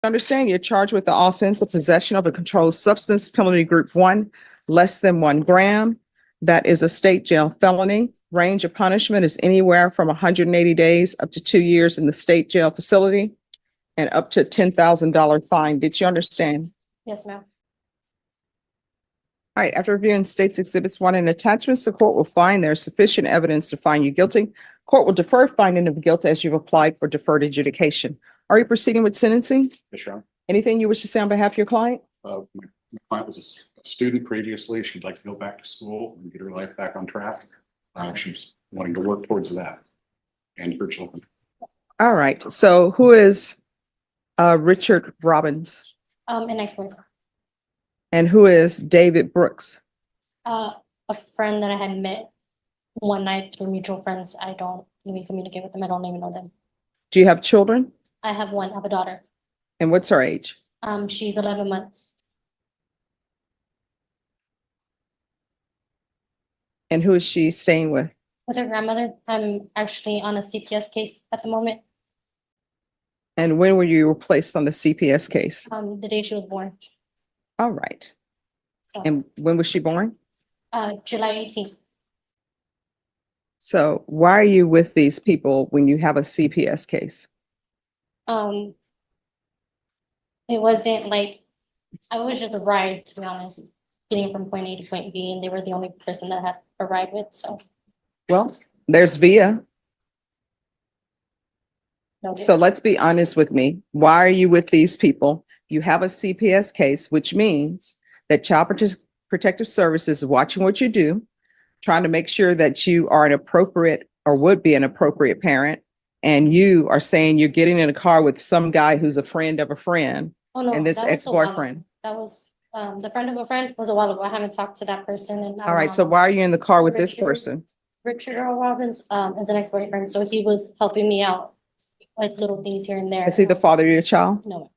Understand you're charged with the offense of possession of a controlled substance, penalty group 1, less than 1 gram. That is a state jail felony. Range of punishment is anywhere from 180 days up to 2 years in the state jail facility and up to $10,000 fine. Did you understand? Yes, ma'am. All right, after reviewing states exhibits 1 and attachments, the court will find there is sufficient evidence to find you guilty. Court will defer finding of guilt as you've applied for deferred adjudication. Are you proceeding with sentencing? Yes, Your Honor. Anything you wish to say on behalf of your client? My client was a student previously. She'd like to go back to school and get her life back on track. She's wanting to work towards that and her children. All right, so who is Richard Robbins? An ex-boyfriend. And who is David Brooks? A friend that I had met one night through mutual friends. I don't even communicate with them. I don't even know them. Do you have children? I have one. I have a daughter. And what's her age? She's 11 months. And who is she staying with? With her grandmother. I'm actually on a CPS case at the moment. And when were you placed on the CPS case? The day she was born. All right. So, And when was she born? July 18th. So why are you with these people when you have a CPS case? It wasn't like, I was just a ride, to be honest, getting from point A to point B, and they were the only person that I had a ride with, so. Well, there's Via. No, So let's be honest with me. Why are you with these people? You have a CPS case, which means that Protective Services is watching what you do, trying to make sure that you are an appropriate or would be an appropriate parent. And you are saying you're getting in a car with some guy who's a friend of a friend Oh, no, and this that was a while ago. ex-boyfriend. That was, the friend of a friend was a while ago. I haven't talked to that person and. All right, so why are you in the car with this Richard. person? Richard Earl Robbins, is an ex-boyfriend, so he was helping me out, like little things here and there. Is he the father of your child? No,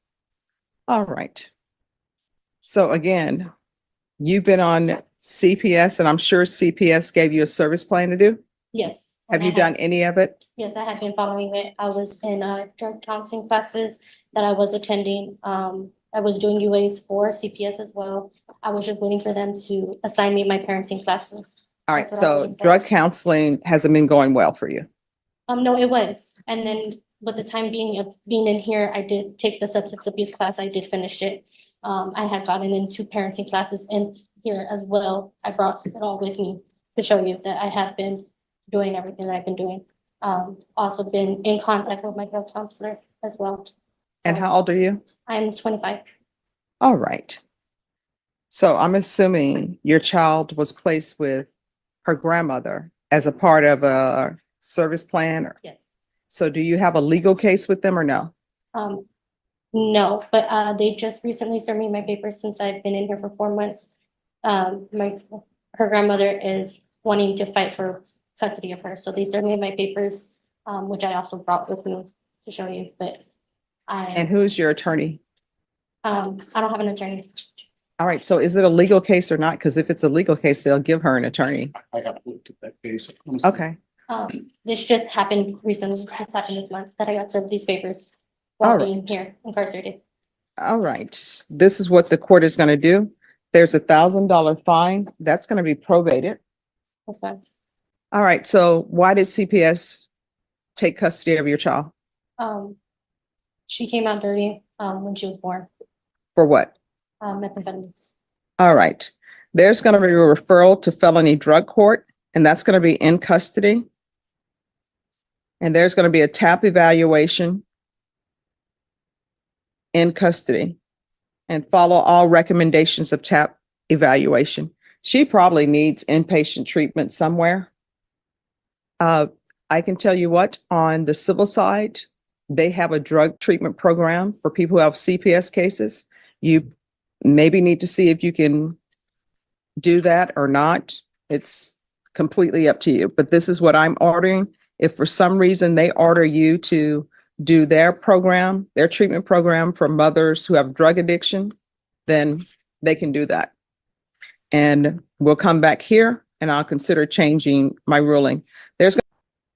All right. So again, you've been on CPS and I'm sure CPS gave you a service plan to do. yes. Have and you I done any of it? Yes, I had been following it. I was in drug counseling classes that I was attending. I was doing UAs for CPS as well. I was just waiting for them to assign me my parenting classes. All right, That's what I was so waiting for. drug counseling hasn't been going well for you. No, it was. And then with the time being of being in here, I did take the substance abuse class. I did finish it. I had gotten into parenting classes in here as well. I brought it all with me to show you that I have been doing everything that I've been doing. Also been in contact with my drug counselor as well. And how old are you? I'm 25. All right. So I'm assuming your child was placed with her grandmother as a part of a service plan? Yes. So do you have a legal case with them or no? No, but they just recently served me my papers since I've been in here for 4 months. Her grandmother is wanting to fight for custody of her, so they served me my papers, which I also brought with me to show you, but And who's your attorney? I don't have an attorney. All right, so is it a legal case or not? Because if it's a legal case, they'll give her an attorney. I haven't looked at that case. Okay, This just happened recently, just happened this month, that I got served these papers All while right. being here incarcerated. all right. This is what the court is going to do. There's $1,000 fine. That's going to be probated. That's fine. All right, so why did CPS take custody of your child? She came out dirty, when she was born, For what? methamphetamines. All right. There's going to be a referral to felony drug court, and that's going to be in custody. And there's going to be a TAP evaluation in custody and follow all recommendations of TAP evaluation. She probably needs inpatient treatment somewhere. I can tell you what, on the civil side, they have a drug treatment program for people who have CPS cases. You maybe need to see if you can do that or not. It's completely up to you, but this is what I'm ordering. If for some reason they order you to do their program, their treatment program for mothers who have drug addiction, then they can do that. And we'll come back here and I'll consider changing my ruling.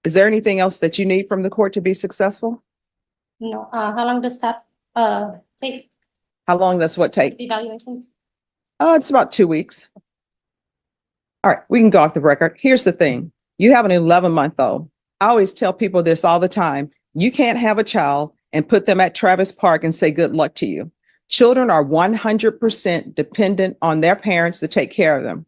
Is there anything else that you need from the court to be successful? No, how long does TAP, Take How long does what take? evaluation. Oh, it's about 2 weeks. All right, we can go off the record. Here's the thing. You have an 11-month-old. I always tell people this all the time. You can't have a child and put them at Travis Park and say, good luck to you. Children are 100% dependent on their parents to take care of them.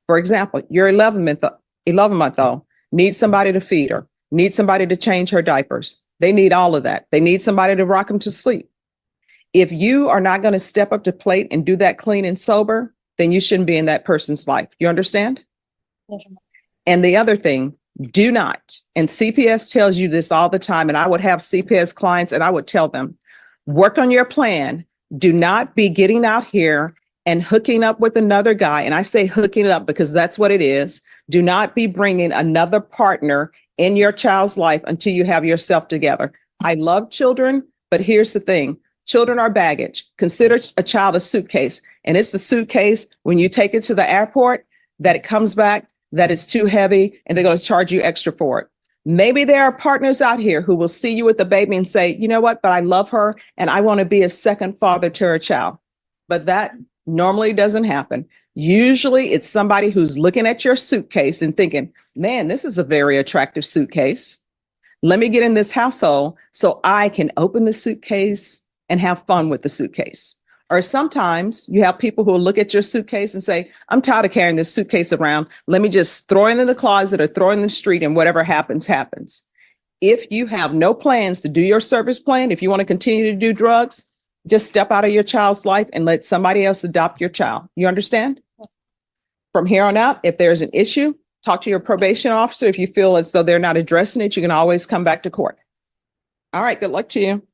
For example, your 11-month-old needs somebody to feed her, needs somebody to change her diapers. They need all of that. They need somebody to rock them to sleep. If you are not going to step up to plate and do that clean and sober, then you shouldn't be in that person's life. You understand? Yes, ma'am. And the other thing, do not, and CPS tells you this all the time, and I would have CPS clients and I would tell them, work on your plan. Do not be getting out here and hooking up with another guy. And I say hooking up because that's what it is. Do not be bringing another partner in your child's life until you have yourself together. I love children, but here's the thing. Children are baggage. Consider a child a suitcase, and it's the suitcase when you take it to the airport that it comes back, that it's too heavy, and they're going to charge you extra for it. Maybe there are partners out here who will see you with the baby and say, you know what, but I love her and I want to be a second father to her child. But that normally doesn't happen. Usually it's somebody who's looking at your suitcase and thinking, man, this is a very attractive suitcase. Let me get in this household so I can open the suitcase and have fun with the suitcase. Or sometimes you have people who will look at your suitcase and say, I'm tired of carrying this suitcase around. Let me just throw it in the closet or throw it in the street and whatever happens, happens. If you have no plans to do your service plan, if you want to continue to do drugs, just step out of your child's life and let somebody else adopt your child. You understand? From here on out, if there's an issue, talk to your probation officer. If you feel as though they're not addressing it, you can always come back to court. All right, good luck to you.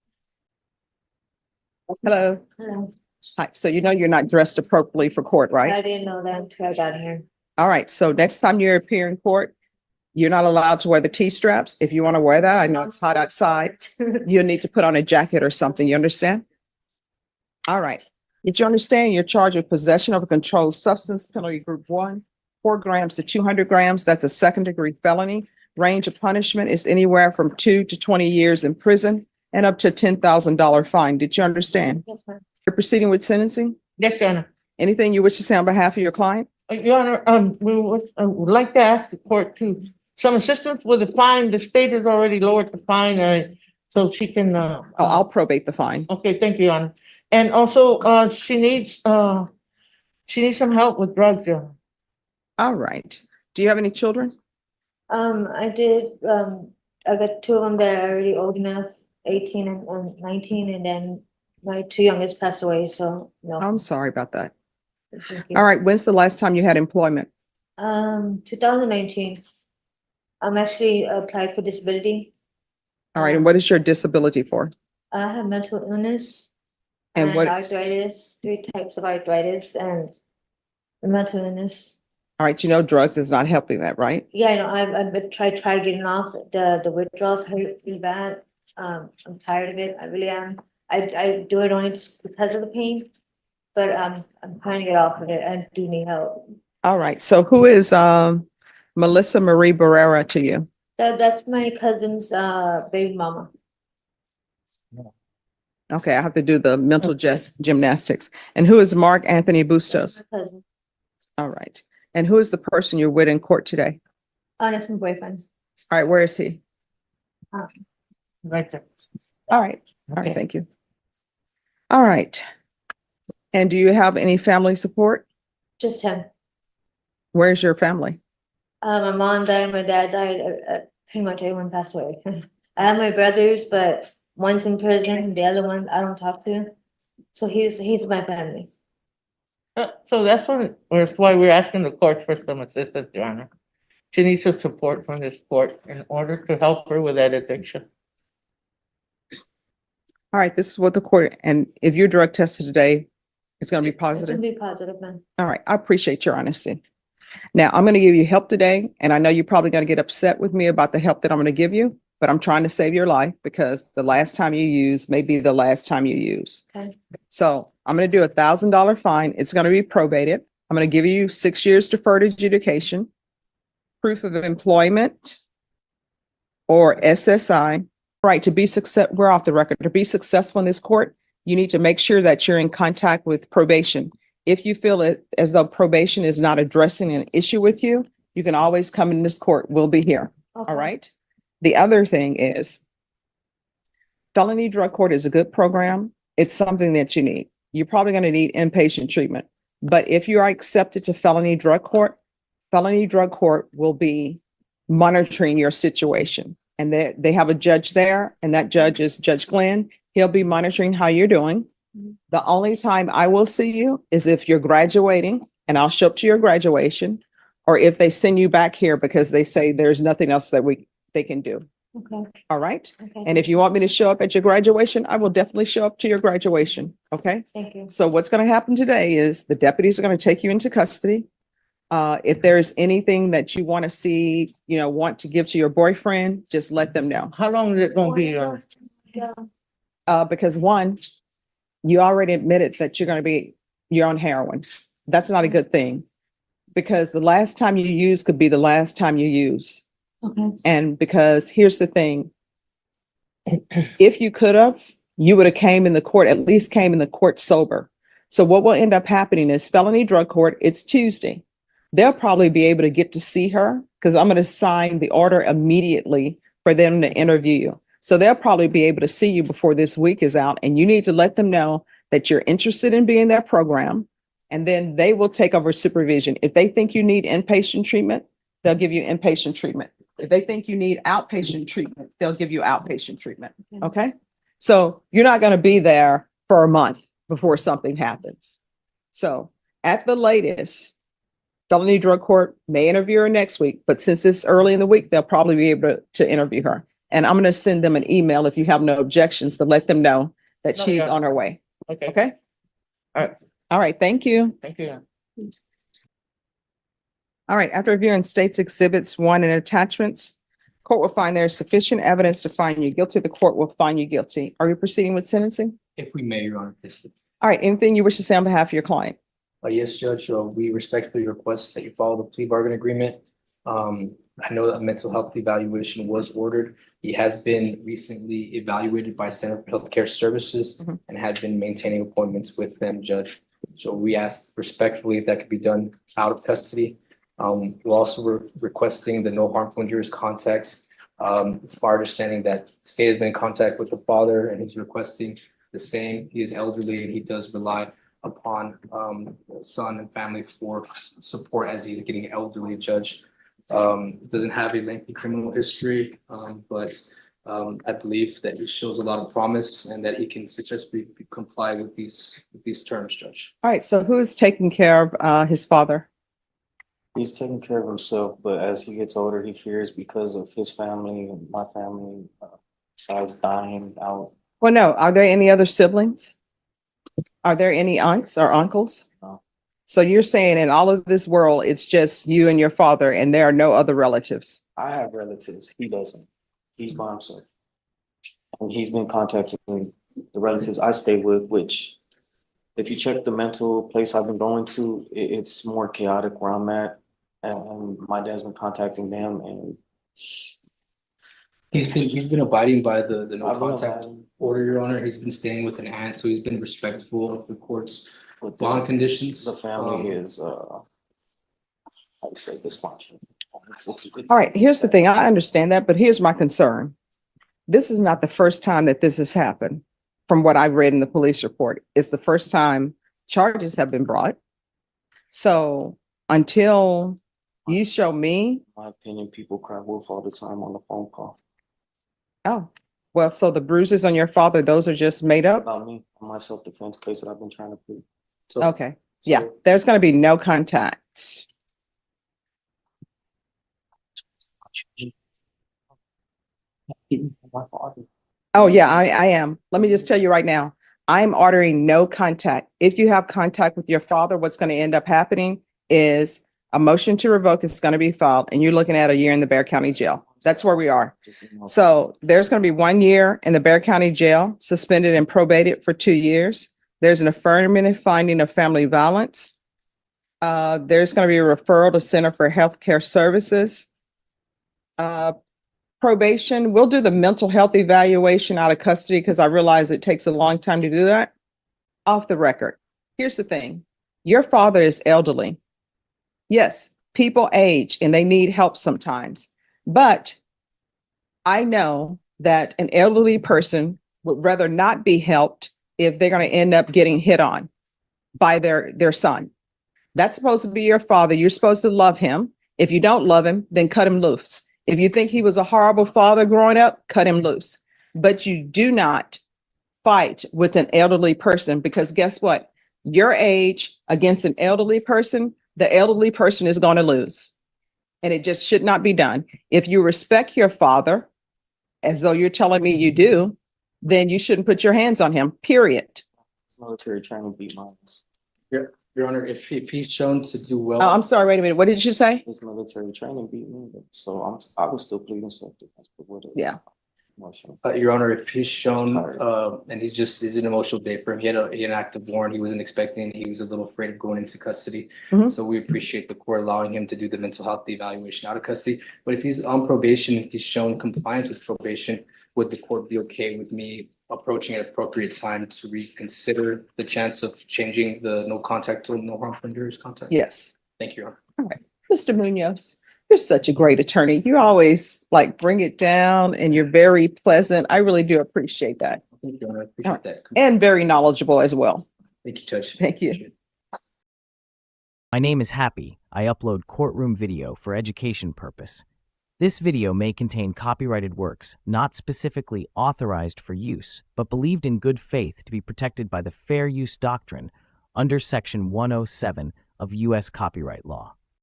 Hello. Hello. Hi, so you know you're not dressed appropriately for court, right? I didn't know that until I got here. All right, so next time you appear in court, you're not allowed to wear the T-straps. If you want to wear that, I know it's hot outside. You'll need to put on a jacket or something, you understand? All right. Did you understand you're charged with possession of a controlled substance, penalty group 1, 4 grams to 200 grams. That's a second-degree felony. Range of punishment is anywhere from 2 to 20 years in prison and up to a $10,000 fine. Did you understand? Yes, ma'am. You're proceeding with sentencing? Yes, Your Honor. Anything you wish to say on behalf of your client? Your Honor, would like to ask the court to some assistance with the fine. The state has already lowered the fine, so she can, Oh, I'll probate the fine. okay, thank you, Your Honor. And also, she needs some help with drugs, Your Honor. All right. Do you have any children? I did, I got 2 of them that are already old enough, 18 and 19, and then my 2 youngest passed away, so no. I'm sorry about that. Thank you. All right. When's the last time you had employment? 2019. I'm actually applied for disability. All right. And what is your disability for? I have mental illness And and what, arthritis, 3 types of arthritis and mental illness. all right. You know, drugs is not helping that, right? Yeah, I know, I've tried getting off, the withdrawals hurt really bad. I'm tired of it, I really am. I do it only just because of the pain, but I'm trying to get off of it, I do need help. All right. So who is Melissa Marie Barrera to you? That's my cousin's baby mama. Okay. I have to do the mental gymnastics. And who is Mark Anthony Bustos? My cousin, All right. And who is the person you're with in court today? that's my boyfriend. All right. Where is he? Right there. All right. All right. Okay. Thank you. All right. And do you have any family support? Just him. Where's your family? My mom died, my dad died, pretty much everyone passed away. I have my brothers, but one's in prison, the other one I don't talk to. So he's my family. So that's why we're asking the court for some assistance, Your Honor. She needs some support from this court in order to help her with that addiction. All right. This is what the court, and if you're drug tested today, it's going to be It's gonna positive. be positive, man. All right. I appreciate your honesty. Now, I'm going to give you help today, and I know you're probably going to get upset with me about the help that I'm going to give you, but I'm trying to save your life because the last time you use may be the last time you use. Okay. So I'm going to do $1,000 fine. It's going to be probated. I'm going to give you 6 years deferred adjudication, proof of employment, or SSI. Right, to be success, we're off the record. To be successful in this court, you need to make sure that you're in contact with probation. If you feel it as though probation is not addressing an issue with you, you can always come in this court. We'll be here. All right. The other thing is felony drug court is a good program. It's something that you need. You're probably going to need inpatient treatment. But if you are accepted to felony drug court will be monitoring your situation. And they have a judge there, and that judge is Judge Glenn. He'll be monitoring how you're doing. The only time I will see you is if you're graduating, and I'll show up to your graduation, or if they send you back here because they say there's nothing else that they can do. Okay, All right. okay. And if you want me to show up at your graduation, I will definitely show up to your graduation. Okay. Thank you. So what's going to happen today is the deputies are going to take you into custody. If there's anything that you want to see, want to give to your boyfriend, just let them know. How long is it gonna be, Your Honor? Yeah. Because one, you already admitted that you're on heroin. That's not a good thing. Because the last time you use could be the last time you use. Okay. And because here's the thing, if you could have, you would have at least came in the court sober. So what will end up happening is felony drug court, it's Tuesday. They'll probably be able to get to see her because I'm going to sign the order immediately for them to interview you. So they'll probably be able to see you before this week is out, and you need to let them know that you're interested in being in their program, and then they will take over supervision. If they think you need inpatient treatment, they'll give you inpatient treatment. If they think you need outpatient treatment, they'll give you outpatient treatment. Okay. So you're not going to be there for a month before something happens. So at the latest, felony drug court may interview her next week, but since it's early in the week, they'll probably be able to interview her. And I'm going to send them an email if you have no objections to let them know that No, she's yeah. on her way. Okay, Okay. all right, All right. Thank you. thank you. All right. After reviewing states exhibits 1 and attachments, court will find there is sufficient evidence to find you guilty. The court will find you guilty. Are you proceeding with sentencing? If we may, Your Honor. Yes, All right. Anything you wish to say on behalf of your client? yes, Judge, we respectfully request that you follow the plea bargain agreement. I know that a mental health evaluation was ordered. He has been recently evaluated by Center for Healthcare Services Mhm. and had been maintaining appointments with them, Judge. So we ask respectfully if that could be done out of custody. We're also requesting the no harmful injuries contact. It's my understanding that the state has been in contact with the father and he's requesting the same. He is elderly and he does rely upon son and family for support as he's getting elderly, Judge. Doesn't have a lengthy criminal history, but I believe that he shows a lot of promise and that he can successfully comply with these terms, Judge. All right. So who is taking care of his father? He's taking care of himself, but as he gets older, he fears because of his family and my family, besides dying out. Well, no. Are there any other siblings? Are there any aunts or uncles? No. So you're saying in all of this world, it's just you and your father and there are no other relatives? I have relatives. He doesn't. He's by himself. And he's been contacting the relatives I stay with, which if you check the mental place I've been going to, it's more chaotic where I'm at. And my dad's been contacting them and He's been abiding by the no I've been contact abiding order, Your Honor. He's been staying with an aunt, so he's been respectful of the court's with bond conditions. the family is, I'd say dysfunctional. All right. Here's the thing. I understand that, but here's my concern. This is not the first time that this has happened. From what I read in the police report, it's the first time charges have been brought. So until you show me, In my opinion, people cry wolf all the time on the phone call. oh, well, so the bruises on your father, those are just made up? About me, on my self-defense case that I've been trying to prove. So- Okay. Yeah, so- there's going to be no contact. My father. Oh, yeah, I am. Let me just tell you right now, I'm ordering no contact. If you have contact with your father, what's going to end up happening is a motion to revoke is going to be filed and you're looking at a year in the Bexar County Jail. That's where we are. So there's going to be 1 year in the Bexar County Jail, suspended and probated for 2 years. There's an affirmative finding of family violence. There's going to be a referral to Center for Healthcare Services. probation, we'll do the mental health evaluation out of custody because I realize it takes a long time to do that. Off the record. Here's the thing. Your father is elderly. Yes, people age and they need help sometimes, but I know that an elderly person would rather not be helped if they're going to end up getting hit on by their son. That's supposed to be your father. You're supposed to love him. If you don't love him, then cut him loose. If you think he was a horrible father growing up, cut him loose. But you do not fight with an elderly person because guess what? Your age against an elderly person, the elderly person is going to lose. And it just should not be done. If you respect your father, as though you're telling me you do, then you shouldn't put your hands on him, period. Military training beat mine. Your Honor, if he's shown to do well. Oh, I'm sorry, wait a minute. What did you say? His military training beat me, so I was still pleading self-defense. Yeah. Your Honor, if he's shown, and he's just, is an emotional day for him, he had an active warrant, he wasn't expecting, he was a little afraid of going into custody. Mhm. So we appreciate the court allowing him to do the mental health evaluation out of custody. But if he's on probation, if he's shown compliance with probation, would the court be okay with me approaching at appropriate time to reconsider the chance of changing the no contact to no harmful injuries contact? Yes. Thank you, Your Honor. All right. Mr. Munoz, you're such a great attorney. You always like bring it down and you're very pleasant. I really do appreciate that. Thank you, Your Honor. I appreciate that. And very knowledgeable as well. Thank you, Judge. Thank you. My name is Happy. I upload courtroom video for education purpose. This video may contain copyrighted works not specifically authorized for use, but believed in good faith to be protected by the fair use doctrine under Section 107 of U.S. copyright law.